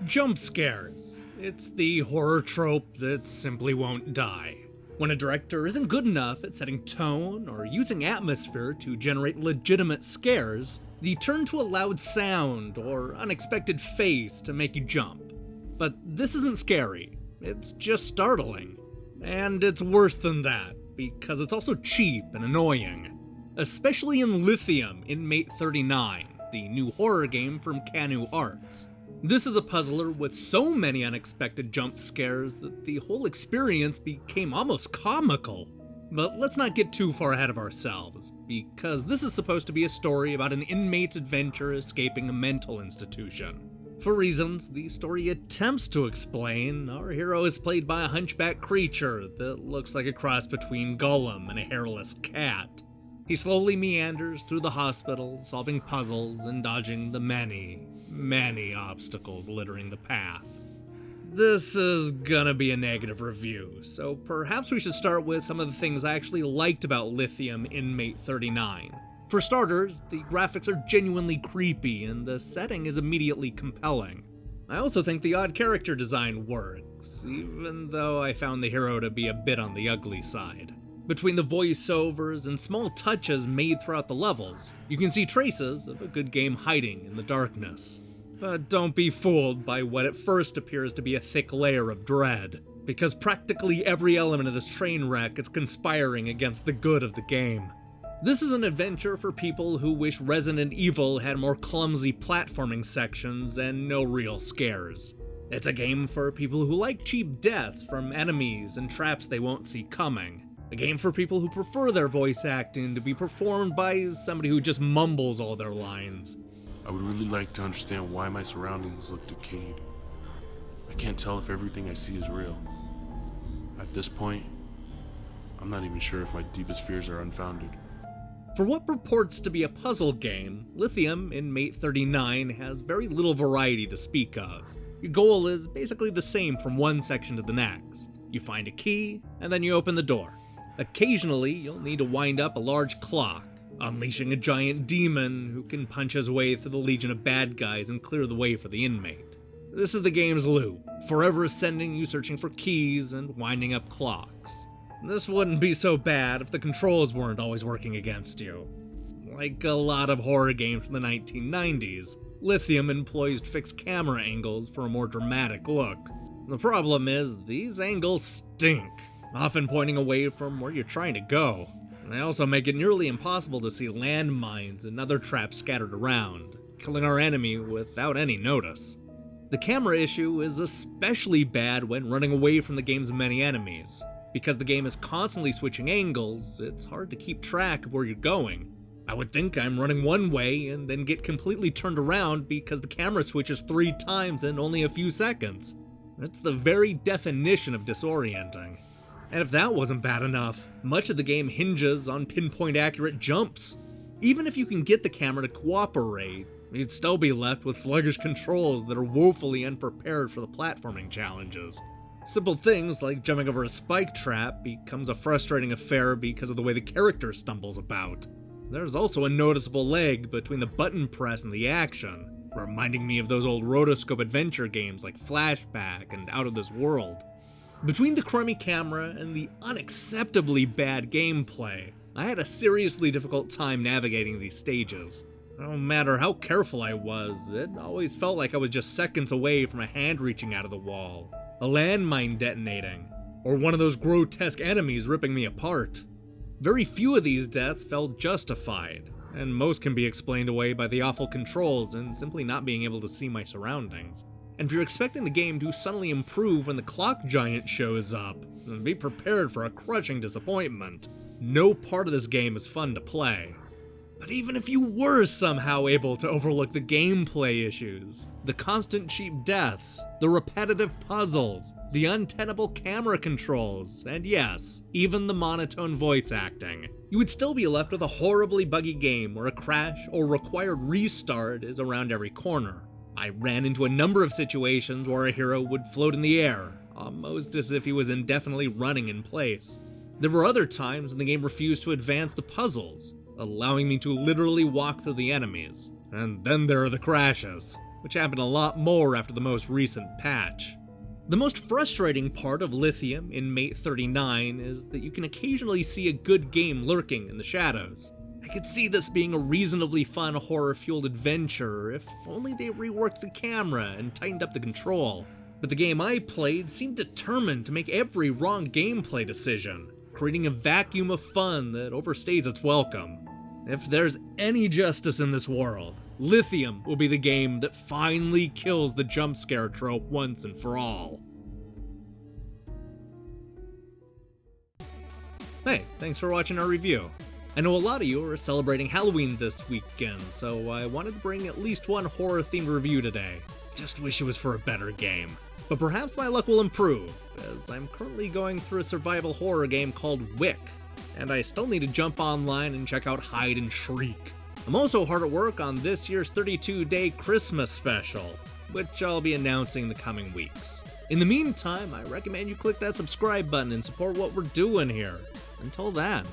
Jump scares. It's the horror trope that simply won't die. When a director isn't good enough at setting tone or using atmosphere to generate legitimate scares, they turn to a loud sound or unexpected face to make you jump. But this isn't scary, it's just startling. And it's worse than that, because it's also cheap and annoying. Especially in Lithium, Inmate 39, the new horror game from Canu Arts. This is a puzzler with so many unexpected jump scares that the whole experience became almost comical. But let's not get too far ahead of ourselves, because this is supposed to be a story about an inmate's adventure escaping a mental institution. For reasons the story attempts to explain, our hero is played by a hunchback creature that looks like a cross between Gollum and a hairless cat. He slowly meanders through the hospital, solving puzzles and dodging the many obstacles littering the path. This is gonna be a negative review, so perhaps we should start with some of the things I actually liked about Lithium Inmate 39. For starters, the graphics are genuinely creepy and the setting is immediately compelling. I also think the odd character design works, even though I found the hero to be a bit on the ugly side. Between the voiceovers and small touches made throughout the levels, you can see traces of a good game hiding in the darkness. But don't be fooled by what at first appears to be a thick layer of dread, because practically every element of this train wreck is conspiring against the good of the game. This is an adventure for people who wish Resident Evil had more clumsy platforming sections and no real scares. It's a game for people who like cheap deaths from enemies and traps they won't see coming. A game for people who prefer their voice acting to be performed by somebody who just mumbles all their lines. I would really like to understand why my surroundings look decayed. I can't tell if everything I see is real. At this point, I'm not even sure if my deepest fears are unfounded. For what purports to be a puzzle game, Lithium Inmate 39 has very little variety to speak of. Your goal is basically the same from one section to the next. You find a key, and then you open the door. Occasionally, you'll need to wind up a large clock, unleashing a giant demon who can punch his way through the legion of bad guys and clear the way for the inmate. This is the game's loop, forever sending you searching for keys and winding up clocks. This wouldn't be so bad if the controls weren't always working against you. Like a lot of horror games from the 1990s, Lithium employs fixed camera angles for a more dramatic look. The problem is, these angles stink, often pointing away from where you're trying to go. They also make it nearly impossible to see landmines and other traps scattered around, killing our enemy without any notice. The camera issue is especially bad when running away from the game's many enemies. Because the game is constantly switching angles, it's hard to keep track of where you're going. I would think I'm running one way and then get completely turned around because the camera switches 3 times in only a few seconds. It's the very definition of disorienting. And if that wasn't bad enough, much of the game hinges on pinpoint accurate jumps. Even if you can get the camera to cooperate, you'd still be left with sluggish controls that are woefully unprepared for the platforming challenges. Simple things like jumping over a spike trap becomes a frustrating affair because of the way the character stumbles about. There's also a noticeable lag between the button press and the action, reminding me of those old rotoscope adventure games like Flashback and Out of This World. Between the crummy camera and the unacceptably bad gameplay, I had a seriously difficult time navigating these stages. No matter how careful I was, it always felt like I was just seconds away from a hand reaching out of the wall, a landmine detonating, or one of those grotesque enemies ripping me apart. Very few of these deaths felt justified, and most can be explained away by the awful controls and simply not being able to see my surroundings. And if you're expecting the game to suddenly improve when the clock giant shows up, then be prepared for a crushing disappointment. No part of this game is fun to play. But even if you were somehow able to overlook the gameplay issues, the constant cheap deaths, the repetitive puzzles, the untenable camera controls, and yes, even the monotone voice acting, you would still be left with a horribly buggy game where a crash or required restart is around every corner. I ran into a number of situations where a hero would float in the air, almost as if he was indefinitely running in place. There were other times when the game refused to advance the puzzles, allowing me to literally walk through the enemies. And then there are the crashes. which happened a lot more after the most recent patch. The most frustrating part of Lithium Inmate 39 is that you can occasionally see a good game lurking in the shadows. I could see this being a reasonably fun horror-fueled adventure if only they reworked the camera and tightened up the control. But the game I played seemed determined to make every wrong gameplay decision, creating a vacuum of fun that overstays its welcome. If there's any justice in this world, Lithium will be the game that finally kills the jump scare trope once and for all. Hey, thanks for watching our review. I know a lot of you are celebrating Halloween this weekend, so I wanted to bring at least one horror-themed review today. Just wish it was for a better game. But perhaps my luck will improve, as I'm currently going through a survival horror game called Wick, and I still need to jump online and check out Hide and Shriek. I'm also hard at work on this year's 32-day Christmas special, which I'll be announcing in the coming weeks. In the meantime, I recommend you click that subscribe button and support what we're doing here. Until then,